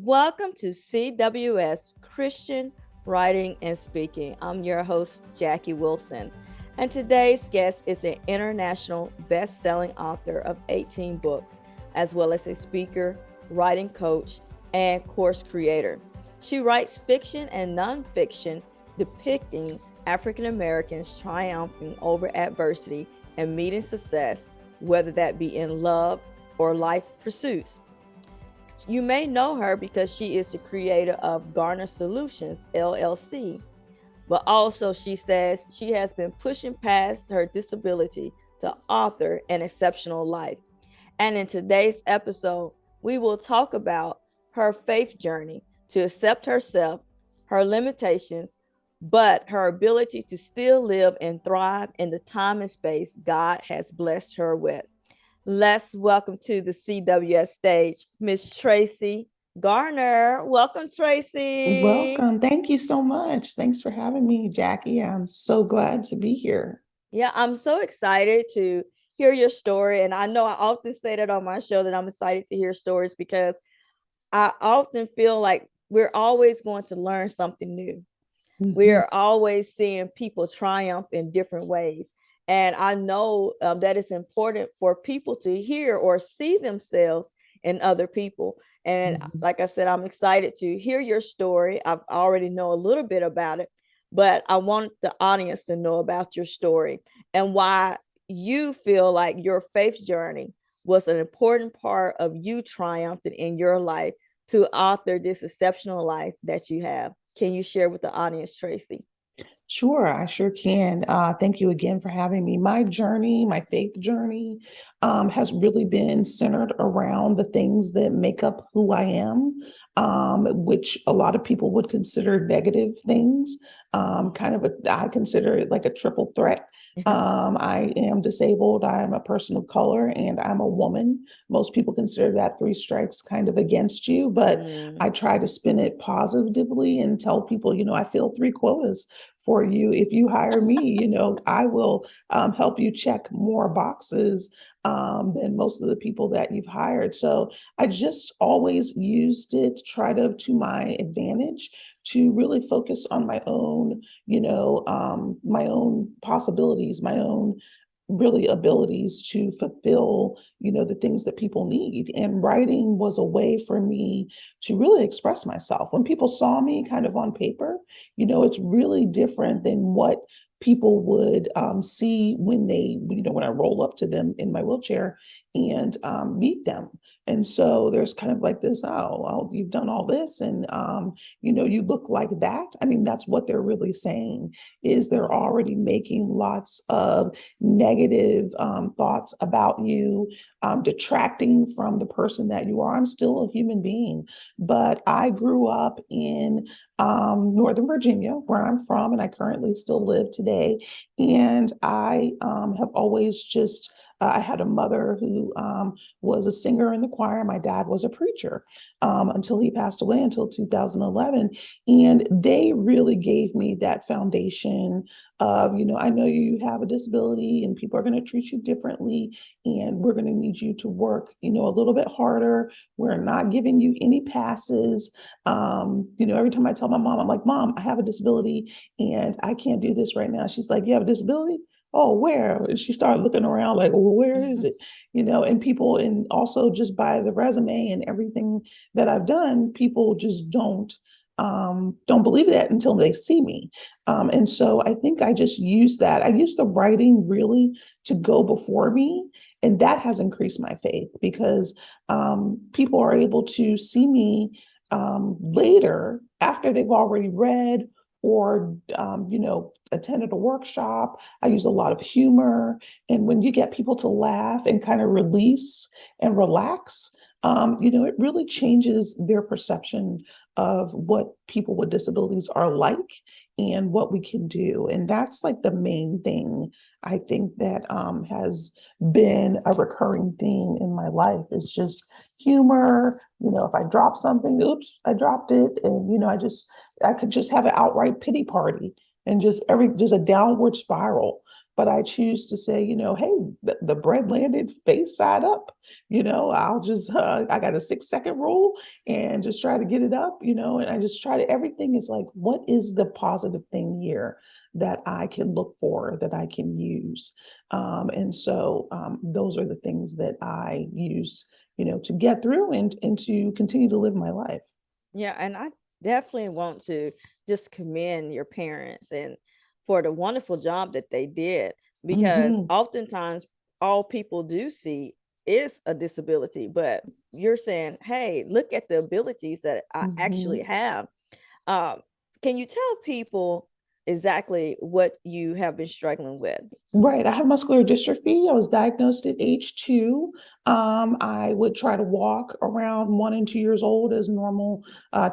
Welcome to CWS Christian Writing and Speaking. I'm your host, Jackie Wilson, and today's guest is an international best-selling author of 18 books, as well as a speaker, writing coach, and course creator. She writes fiction and nonfiction depicting African Americans triumphing over adversity and meeting success, whether that be in love or life pursuits. You may know her because she is the creator of Garner Solutions, LLC, but also she says she has been pushing past her disability to author an exceptional life. And in today's episode, we will talk about her faith journey to accept herself, her limitations, but her ability to still live and thrive in the time and space God has blessed her with. Let's welcome to the CWS stage, Miss Tracee Garner. Welcome, Tracee. Welcome. Thank you so much. Thanks for having me, Jackie. I'm so glad to be here. Yeah, I'm so excited to hear your story. And I know I often say that on my show that I'm excited to hear stories because I often feel like we're always going to learn something new. Mhm. We're always seeing people triumph in different ways. And I know that it's important for people to hear or see themselves in other people. And Mhm. like I said, I'm excited to hear your story. I already know a little bit about it, but I want the audience to know about your story and why you feel like your faith journey was an important part of you triumphing in your life to author this exceptional life that you have. Can you share with the audience, Tracee? Sure, I sure can. Thank you again for having me. My journey, my faith journey, has really been centered around the things that make up who I am, which a lot of people would consider negative things. I consider it like a triple threat. I am disabled, I am a person of color, and I'm a woman. Most people consider that three strikes kind of against you, but Mm. I try to spin it positively and tell people, I fill three quotas for you. If you hire me, I will help you check more boxes than most of the people that you've hired. So I just always used it, to my advantage, to really focus on my own possibilities, my own really abilities to fulfill the things that people need. And writing was a way for me to really express myself. When people saw me kind of on paper, it's really different than what people would see when I roll up to them in my wheelchair and meet them. And so there's kind of like this, oh, well, you've done all this and, you look like that. I mean, that's what they're really saying, is they're already making lots of negative thoughts about you, detracting from the person that you are. I'm still a human being, but I grew up in Northern Virginia, where I'm from, and I currently still live today. And I have always just I had a mother who was a singer in the choir. My dad was a preacher until he passed away until 2011. And they really gave me that foundation of, I know you have a disability and people are going to treat you differently. And we're going to need you to work, a little bit harder. We're not giving you any passes. Every time I tell my mom, I'm like, Mom, I have a disability and I can't do this right now. She's like, You have a disability? Oh, where? And she started looking around like, well, where is it? And people, and also just by the resume and everything that I've done, people just don't believe that until they see me. And so I think I just use that. I use the writing really to go before me. And that has increased my faith because people are able to see me later after they've already read or attended a workshop. I use a lot of humor, and when you get people to laugh and kind of release and relax, it really changes their perception of what people with disabilities are like and what we can do. And that's like the main thing I think that has been a recurring theme in my life, is just humor. If I drop something, oops, I dropped it. And, I could just have an outright pity party and just a downward spiral. but I choose to say, hey, the bread landed face side up. I'll just, I got a 6 second rule and just try to get it up, and I just try to, everything is like, what is the positive thing here that I can look for, that I can use? And so those are the things that I use, to get through and to continue to live my life. Yeah, and I definitely want to just commend your parents and for the wonderful job that they did, because Hmm. oftentimes all people do see is a disability, but you're saying, hey, look at the abilities that I actually Hmm. have. um, can you tell people exactly what you have been struggling with? Right. I have muscular dystrophy. I was diagnosed at age 2. I would try to walk around 1 and 2 years old as normal,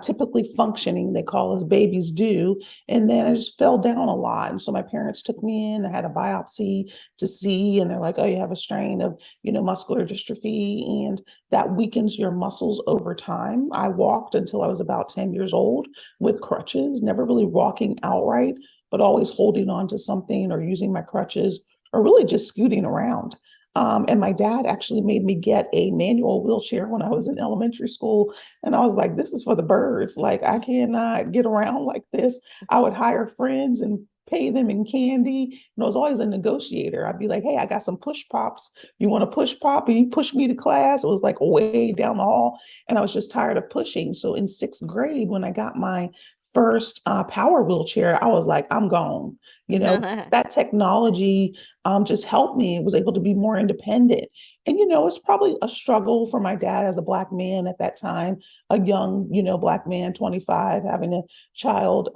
typically functioning, they call us babies do. And then I just fell down a lot. And so my parents took me in, I had a biopsy to see, and they're like, oh, you have a strain of, muscular dystrophy, and that weakens your muscles over time. I walked until I was about 10 years old with crutches, never really walking outright, but always holding on to something or using my crutches or really just scooting around. And my dad actually made me get a manual wheelchair when I was in elementary school. And I was like, this is for the birds. Like, I cannot get around like this. I would hire friends and pay them in candy. And I was always a negotiator. I'd be like, hey, I got some push pops. You want to push pop? And you push me to class. It was like way down the hall. And I was just tired of pushing. So in 6th grade, when I got my first power wheelchair, I was like, I'm gone. That technology just helped me, was able to be more independent. And, it's probably a struggle for my dad as a Black man at that time, a young, Black man, 25, having a child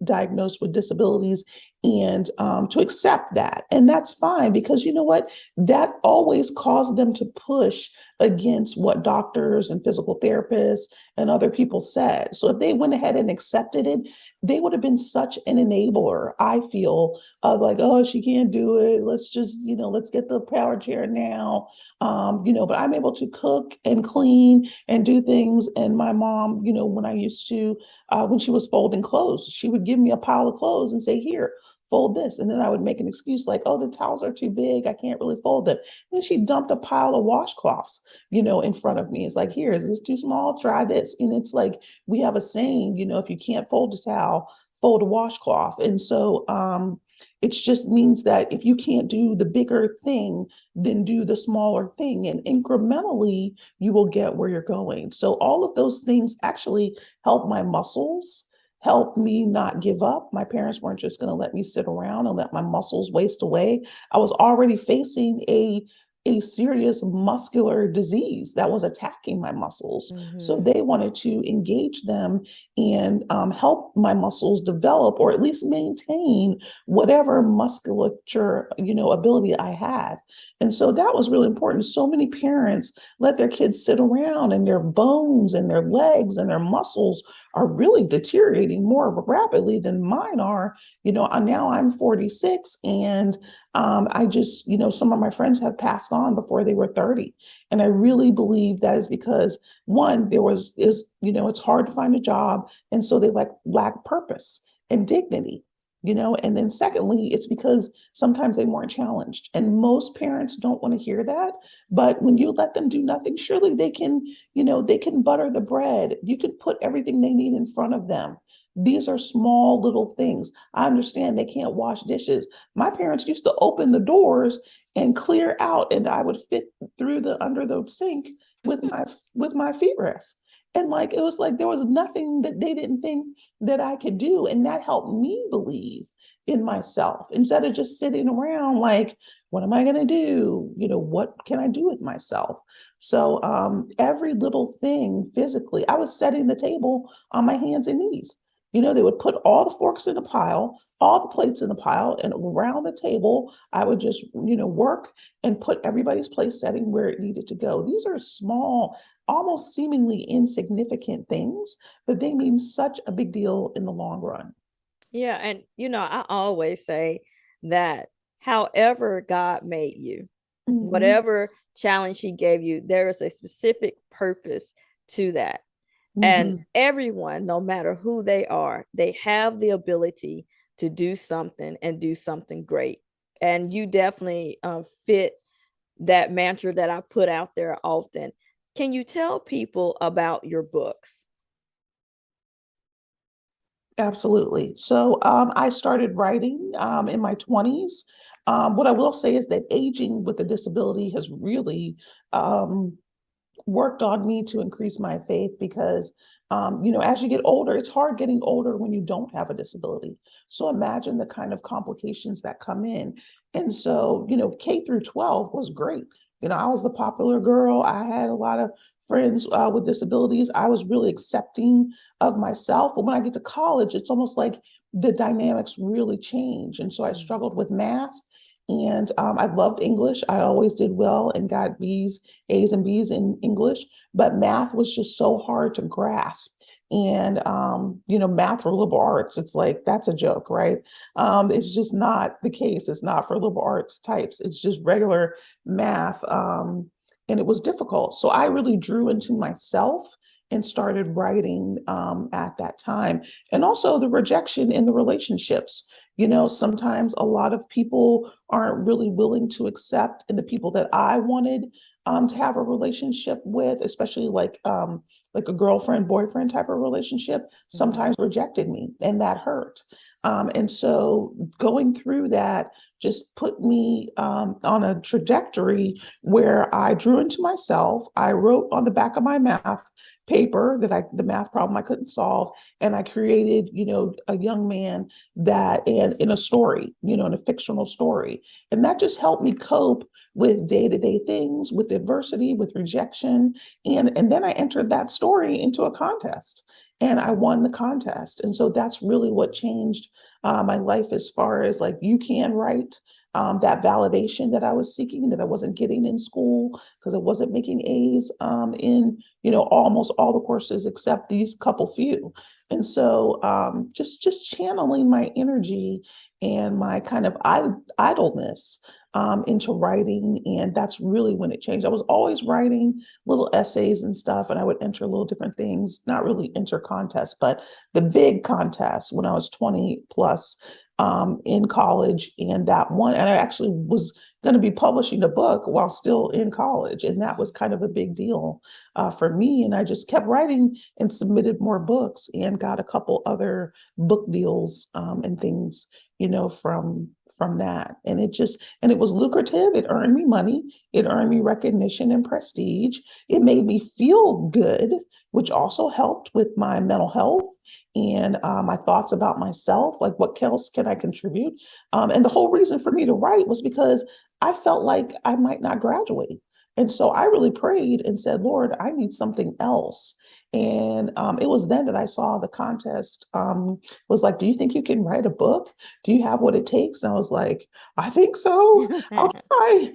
diagnosed with disabilities, and to accept that. And that's fine, because you know what? That always caused them to push against what doctors and physical therapists and other people said. So if they went ahead and accepted it, they would have been such an enabler, I feel, of like, oh, she can't do it. Let's just, let's get the power chair now. But I'm able to cook and clean and do things. And my mom, when I used to, when she was folding clothes, she would give me a pile of clothes and say, here, fold this. And then I would make an excuse like, oh, the towels are too big. I can't really fold them. And she dumped a pile of washcloths, in front of me. It's like, here, is this too small? Try this. And it's like, we have a saying, if you can't fold a towel, fold a washcloth. And so it just means that if you can't do the bigger thing, then do the smaller thing. And incrementally, you will get where you're going. So all of those things actually help my muscles, help me not give up. My parents weren't just going to let me sit around and let my muscles waste away. I was already facing a serious muscular disease that was attacking my muscles. So Mm-hmm. they wanted to engage them and help my muscles develop, or at least maintain whatever musculature, ability I had. And so that was really important. So many parents let their kids sit around, and their bones and their legs and their muscles are really deteriorating more rapidly than mine are. Now I'm 46, and I just, some of my friends have passed on before they were 30. And I really believe that is because, one, it's hard to find a job. And so they lack purpose and dignity. And then secondly, it's because sometimes they weren't challenged. And most parents don't want to hear that. But when you let them do nothing, surely they can butter the bread. You can put everything they need in front of them. These are small little things. I understand they can't wash dishes. My parents used to open the doors and clear out, and I would fit through the under the sink with my feet rest. And like, it was like there was nothing that they didn't think that I could do. And that helped me believe in myself instead of just sitting around like, what am I going to do? What can I do with myself? So every little thing physically, I was setting the table on my hands and knees. They would put all the forks in a pile, all the plates in the pile, and around the table, I would just, work and put everybody's place setting where it needed to go. These are small, almost seemingly insignificant things, but they mean such a big deal in the long run. Yeah, and I always say that however God made you, Hmm. whatever challenge he gave you, there is a specific purpose to that. And Hmm. everyone, no matter who they are, they have the ability to do something and do something great. And you definitely fit that mantra that I put out there often. Can you tell people about your books? Absolutely. So I started writing in my 20s. What I will say is that aging with a disability has really um, worked on me to increase my faith because as you get older, it's hard getting older when you don't have a disability. So imagine the kind of complications that come in. And so, K through 12 was great. I was the popular girl. I had a lot of friends with disabilities. I was really accepting of myself. But when I get to college, it's almost like the dynamics really change. And so I Mhm. struggled with math. And I loved English. I always did well and got B's, A's, and B's in English, but math was just so hard to grasp. And math for liberal arts, it's like that's a joke, right? It's just not the case. It's not for liberal arts types. It's just regular math, and it was difficult. So I really drew into myself and started writing at that time, and also the rejection in the relationships. Sometimes a lot of people aren't really willing to accept, and the people that I wanted to have a relationship with, especially like a girlfriend boyfriend type of relationship, Mhm. sometimes rejected me, and that hurt. And so going through that just put me on a trajectory where I drew into myself. I wrote on the back of my math paper the math problem I couldn't solve, and I created, a young man that and in a story, in a fictional story. And that just helped me cope with day-to-day things, with adversity, with rejection. And then I entered that story into a contest and I won the contest. And so that's really what changed my life as far as like you can write. That validation that I was seeking that I wasn't getting in school because I wasn't making A's in almost all the courses except these couple few. And so just channeling my energy and my kind of idleness into writing. And that's really when it changed. I was always writing little essays and stuff, and I would enter little different things, not really enter contests, but the big contest when I was 20 plus in college. And that one, and I actually was going to be publishing a book while still in college. And that was kind of a big deal for me. And I just kept writing and submitted more books and got a couple other book deals and things, from that. And it was lucrative. It earned me money. It earned me recognition and prestige. It made me feel good, which also helped with my mental health and my thoughts about myself, like what else can I contribute? And the whole reason for me to write was because I felt like I might not graduate. And so I really prayed and said, Lord, I need something else. And it was then that I saw the contest was like, do you think you can write a book? Do you have what it takes? And I was like, I think so. I'll try.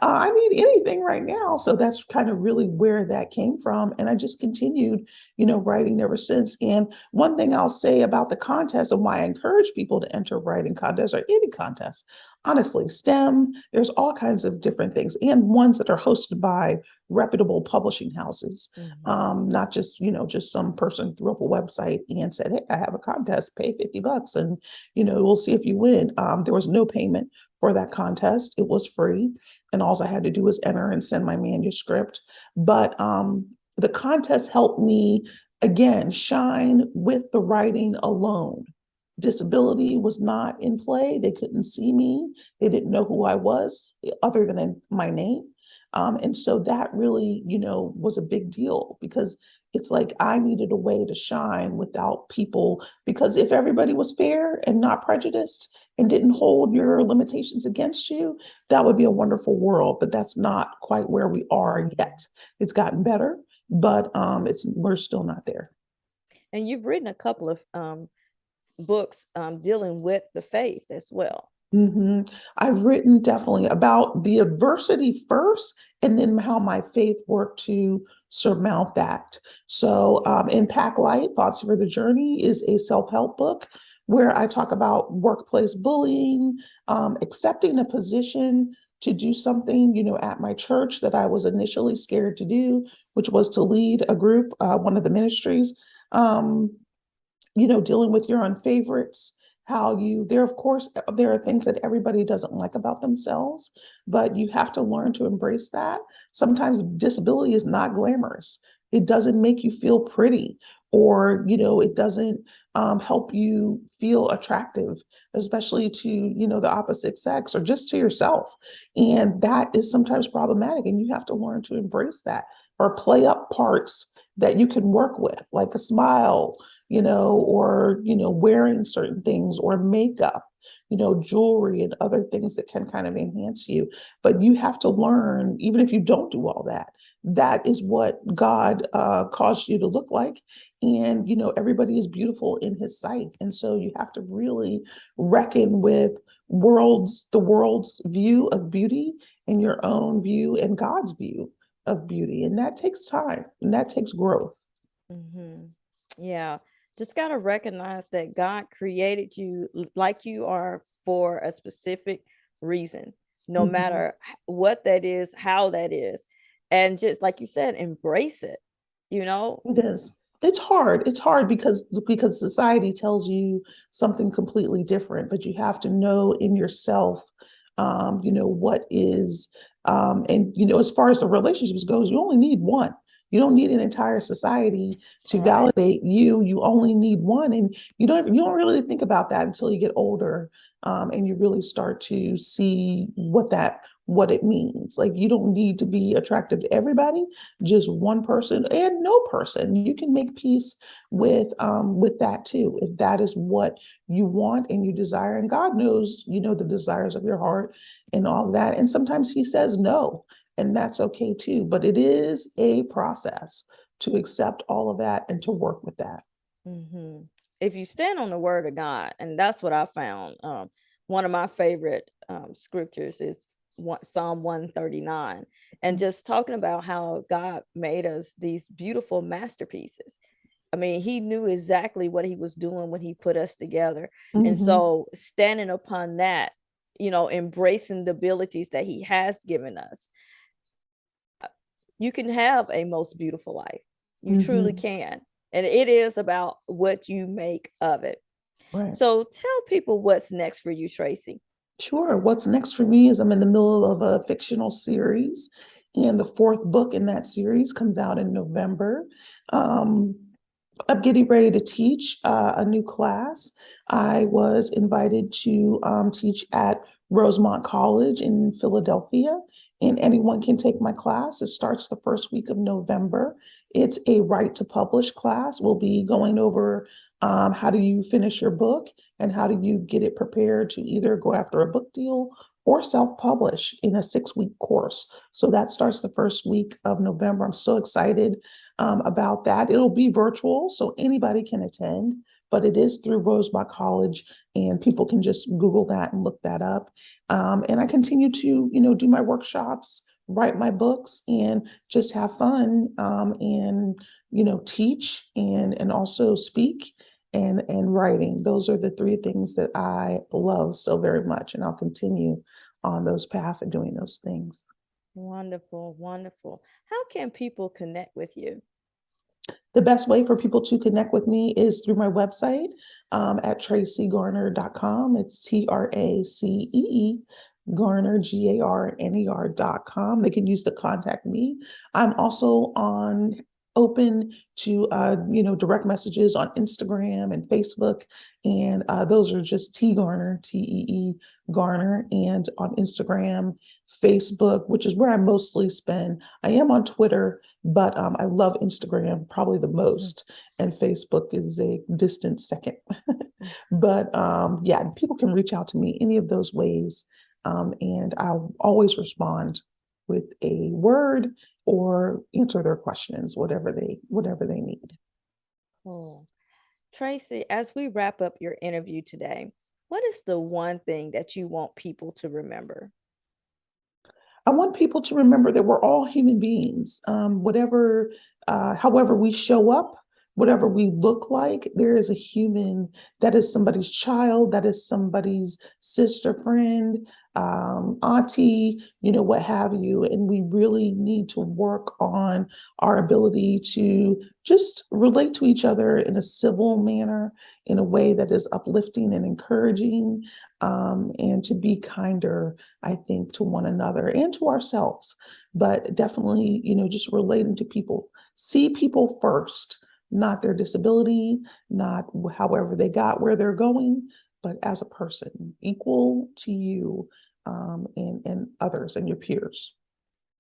I need anything right now. So that's kind of really where that came from. And I just continued, writing ever since. And one thing I'll say about the contest and why I encourage people to enter writing contests or any contest, honestly, STEM, there's all kinds of different things and ones that are hosted by reputable publishing houses, Mhm. not just, just some person threw up a website and said, hey, I have a contest, pay $50 and, we'll see if you win. There was no payment for that contest. It was free. And all I had to do was enter and send my manuscript. But the contest helped me, again, shine with the writing alone. Disability was not in play. They couldn't see me. They didn't know who I was other than my name. And so that really, was a big deal because it's like I needed a way to shine without people. Because if everybody was fair and not prejudiced and didn't hold your limitations against you, that would be a wonderful world. But that's not quite where we are yet. It's gotten better, but we're still not there. And you've written a couple of books dealing with the faith as well. Mhm. I've written definitely about the adversity first and then how my faith worked to surmount that. So, in Pack Light, Thoughts for the Journey is a self help book where I talk about workplace bullying, accepting a position to do something, at my church that I was initially scared to do, which was to lead a group, one of the ministries. Um, dealing with your own favorites how you, there, of course, there are things that everybody doesn't like about themselves, but you have to learn to embrace that. Sometimes disability is not glamorous. It doesn't make you feel pretty, or, it doesn't help you feel attractive, especially to, the opposite sex or just to yourself. And that is sometimes problematic. And you have to learn to embrace that or play up parts that you can work with, like a smile, or, wearing certain things or makeup, jewelry and other things that can kind of enhance you. But you have to learn, even if you don't do all that, that is what God caused you to look like. And, everybody is beautiful in his sight. And so you have to really reckon with the world's view of beauty and your own view and God's view of beauty. And that takes time and that takes growth. Mm-hmm. Yeah. Just got to recognize that God created you like you are for a specific reason, no Mhm. matter what that is, how that is. And just like you said, embrace it, you know? It is. It's hard. It's hard because society tells you something completely different, but you have to know in yourself, what is, and as far as the relationships goes, you only need one. You don't need an entire society to Right. validate you. You only need one, and you don't really think about that until you get older, and you really start to see what it means. Like you don't need to be attractive to everybody, just one person and no person. You can make peace with that too, if that is what you want and you desire. And God knows, the desires of your heart and all of that. And sometimes He says no, and that's okay too. But it is a process to accept all of that and to work with that. Mm-hmm. If you stand on the word of God, and that's what I found. One of my favorite scriptures is Psalm 139, and just talking about how God made us these beautiful masterpieces. I mean, He knew exactly what He was doing when He put us together. And Mm-hmm. so, standing upon that, embracing the abilities that He has given us, you can have a most beautiful life. You truly Mm-hmm. can. And it is about what you make of it. Right. So tell people what's next for you, Tracee. Sure. What's next for me is I'm in the middle of a fictional series, and the fourth book in that series comes out in November. Um, I'm getting ready to teach a new class. I was invited to teach at Rosemont College in Philadelphia, and anyone can take my class. It starts the first week of November. It's a right to publish class. We'll be going over how do you finish your book and how do you get it prepared to either go after a book deal or self-publish in a 6-week course. So that starts the first week of November. I'm so excited about that. It'll be virtual, so anybody can attend, but it is through Rosemont College, and people can just Google that and look that up. And I continue to, do my workshops, write my books, and just have fun, and teach and also speak and writing. Those are the three things that I love so very much, and I'll continue on those paths of doing those things. Wonderful, wonderful. How can people connect with you? The best way for people to connect with me is through my website at traceegarner.com. It's Tracee Garner, GARNER.com. They can use to contact me. I'm also open to direct messages on Instagram and Facebook, and those are just T Garner, TEE Garner, and on Instagram, Facebook, which is where I mostly spend. I am on Twitter, but I love Instagram probably the Mhm. most, and Facebook is a distant second. But yeah, people can reach out to me any of those ways, and I'll always respond with a word or answer their questions, whatever they need. Cool. Tracee, as we wrap up your interview today, what is the one thing that you want people to remember? I want people to remember that we're all human beings. However we show up, whatever we look like, there is a human that is somebody's child, that is somebody's sister, friend, auntie, what have you. And we really need to work on our ability to just relate to each other in a civil manner, in a way that is uplifting and encouraging, and to be kinder, I think, to one another and to ourselves. But definitely, just relating to people, see people first, not their disability, not however they got where they're going, but as a person, equal to you, and others and your peers.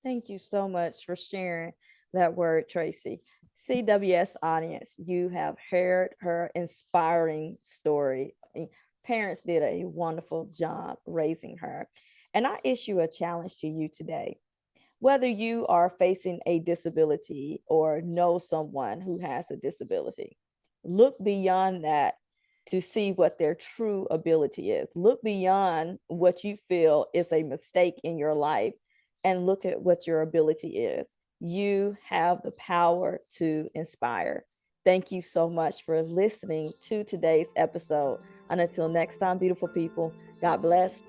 Thank you so much for sharing that word, Tracee. CWS audience, you have heard her inspiring story. Parents did a wonderful job raising her. And I issue a challenge to you today. Whether you are facing a disability or know someone who has a disability, look beyond that to see what their true ability is. Look beyond what you feel is a mistake in your life and look at what your ability is. You have the power to inspire. Thank you so much for listening to today's episode. And until next time, beautiful people, God bless.